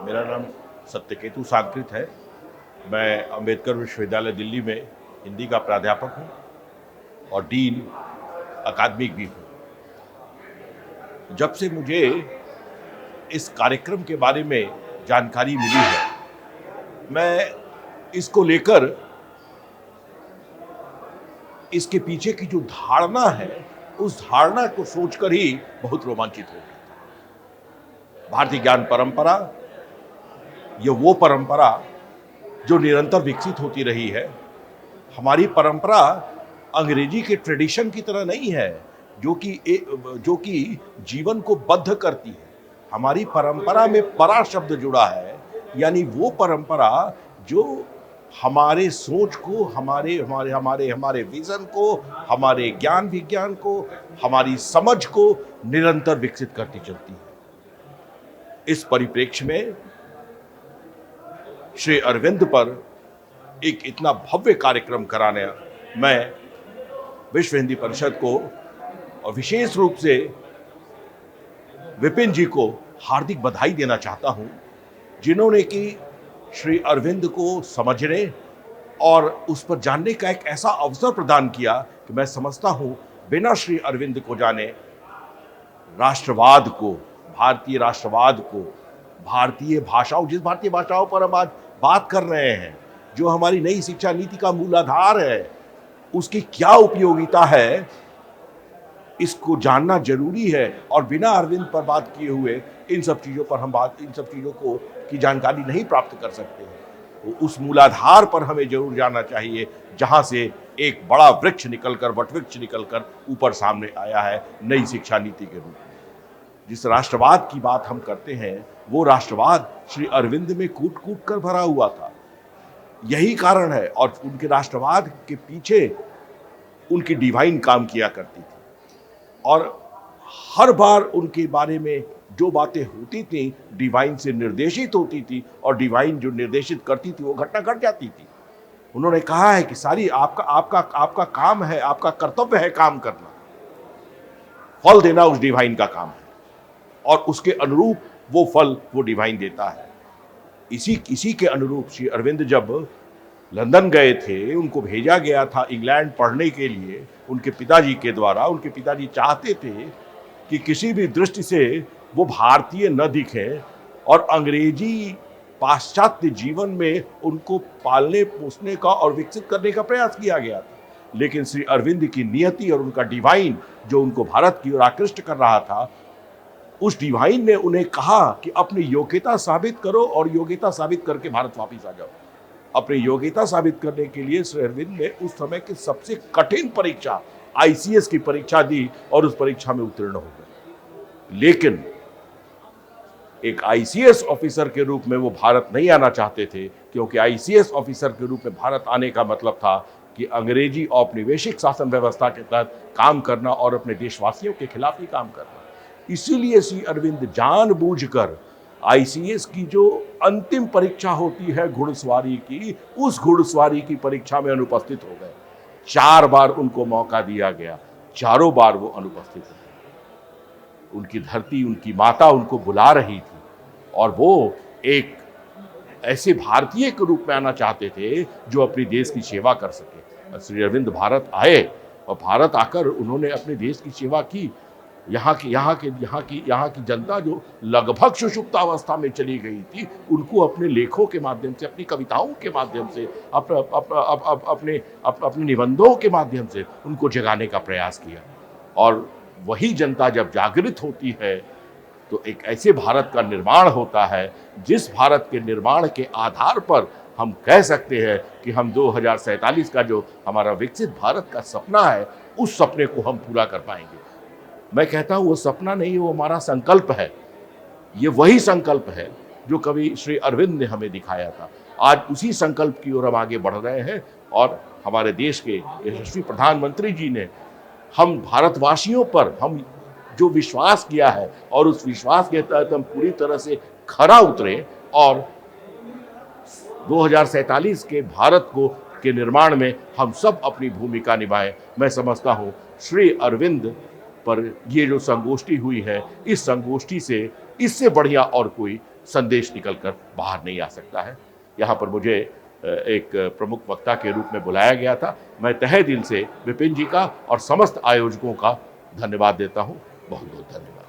मेरा नाम सत्यकेतु सांकृत है। मैं अंबेडकर विश्वविद्यालय दिल्ली में हिंदी का प्राध्यापक हूँ और डीन अकादमिक भी हूँ। जब से मुझे इस कार्यक्रम के बारे में जानकारी मिली है, मैं इसको लेकर इसके पीछे की जो धारणा है, उस धारणा को सोचकर ही बहुत रोमांचित हो गया। भारतीय ज्ञान परंपरा, ये वो परंपरा जो निरंतर विकसित होती रही है। हमारी परंपरा अंग्रेजी के ट्रेडिशन की तरह नहीं है, जो कि जीवन को बद्ध करती है। हमारी परंपरा में परा शब्द जुड़ा है, यानी वो परंपरा जो हमारे सोच को, हमारे हमारे हमारे हमारे विजन को, हमारे ज्ञान विज्ञान को, हमारी समझ को निरंतर विकसित करती चलती है। इस परिप्रेक्ष्य में श्री अरविंद पर एक इतना भव्य कार्यक्रम कराने मैं विश्व हिंदी परिषद को और विशेष रूप से विपिन जी को हार्दिक बधाई देना चाहता हूं, जिन्होंने कि श्री अरविंद को समझने और उस पर जानने का एक ऐसा अवसर प्रदान किया कि मैं समझता हूं बिना श्री अरविंद को जाने राष्ट्रवाद को, भारतीय राष्ट्रवाद को, भारतीय भाषाओं, जिस भारतीय भाषाओं पर हम आज बात कर रहे हैं, जो हमारी नई शिक्षा नीति का मूलाधार है, उसकी क्या उपयोगिता है, इसको जानना जरूरी है। और बिना अरविंद पर बात किए हुए इन सब चीज़ों को की जानकारी नहीं प्राप्त कर सकते हैं। तो उस मूलाधार पर हमें जरूर जानना चाहिए, जहाँ से एक बड़ा वृक्ष निकलकर, वटवृक्ष निकलकर ऊपर सामने आया है नई शिक्षा नीति के रूप में। जिस राष्ट्रवाद की बात हम करते हैं, वो राष्ट्रवाद श्री अरविंद में कूट कूट कर भरा हुआ था। यही कारण है, और उनके राष्ट्रवाद के पीछे उनकी डिवाइन काम किया करती थी, और हर बार उनके बारे में जो बातें होती थी डिवाइन से निर्देशित होती थी, और डिवाइन जो निर्देशित करती थी वो घटना घट जाती थी। उन्होंने कहा है कि सारी आपका काम है, आपका कर्तव्य है काम करना, फल देना उस डिवाइन का काम है, और उसके अनुरूप वो फल वो डिवाइन देता है। इसी के अनुरूप श्री अरविंद जब लंदन गए थे, उनको भेजा गया था इंग्लैंड पढ़ने के लिए उनके पिताजी के द्वारा। उनके पिताजी चाहते थे कि किसी भी दृष्टि से वो भारतीय न दिखें, और अंग्रेजी पाश्चात्य जीवन में उनको पालने पोसने का और विकसित करने का प्रयास किया गया था। लेकिन श्री अरविंद की नियति और उनका डिवाइन जो उनको भारत की ओर आकृष्ट कर रहा था, उस डिवाइन ने उन्हें कहा कि अपनी योग्यता साबित करो और योग्यता साबित करके भारत वापस आ जाओ। अपनी योग्यता साबित करने के लिए श्री अरविंद ने उस समय की सबसे कठिन परीक्षा आईसीएस की परीक्षा दी, और उस परीक्षा में उत्तीर्ण हो गए। लेकिन एक आईसीएस ऑफिसर के रूप में वो भारत नहीं आना चाहते थे, क्योंकि आईसीएस ऑफिसर के रूप में भारत आने का मतलब था कि अंग्रेजी औपनिवेशिक शासन व्यवस्था के तहत काम करना और अपने देशवासियों के खिलाफ ही काम करना। इसीलिए श्री अरविंद जानबूझकर आईसीएस की जो अंतिम परीक्षा होती है घुड़सवारी की, उस घुड़सवारी की परीक्षा में अनुपस्थित हो गए। 4 बार उनको मौका दिया गया, चारों बार वो अनुपस्थित रहे। उनकी धरती, उनकी माता उनको बुला रही थी, और वो एक ऐसे भारतीय के रूप में आना चाहते थे जो अपने देश की सेवा कर सके। श्री अरविंद भारत आए, और भारत आकर उन्होंने अपने देश की सेवा की। यहाँ की जनता जो लगभग सुषुप्तावस्था में चली गई थी, उनको अपने लेखों के माध्यम से, अपनी कविताओं के माध्यम से, अपने निबंधों के माध्यम से उनको जगाने का प्रयास किया। और वही जनता जब जागृत होती है तो एक ऐसे भारत का निर्माण होता है, जिस भारत के निर्माण के आधार पर हम कह सकते हैं कि हम 2047 का जो हमारा विकसित भारत का सपना है, उस सपने को हम पूरा कर पाएंगे। मैं कहता हूँ वो सपना नहीं, वो हमारा संकल्प है। ये वही संकल्प है जो कवि श्री अरविंद ने हमें दिखाया था। आज उसी संकल्प की ओर हम आगे बढ़ रहे हैं, और हमारे देश के यशस्वी प्रधानमंत्री जी ने हम भारतवासियों पर हम जो विश्वास किया है, और उस विश्वास के तहत हम पूरी तरह से खरा उतरे, और 2047 के भारत के निर्माण में हम सब अपनी भूमिका निभाएं। मैं समझता हूँ श्री अरविंद पर ये जो संगोष्ठी हुई है, इस संगोष्ठी से इससे बढ़िया और कोई संदेश निकलकर बाहर नहीं आ सकता है। यहाँ पर मुझे एक प्रमुख वक्ता के रूप में बुलाया गया था। मैं तहे दिल से विपिन जी का और समस्त आयोजकों का धन्यवाद देता हूँ। बहुत बहुत धन्यवाद।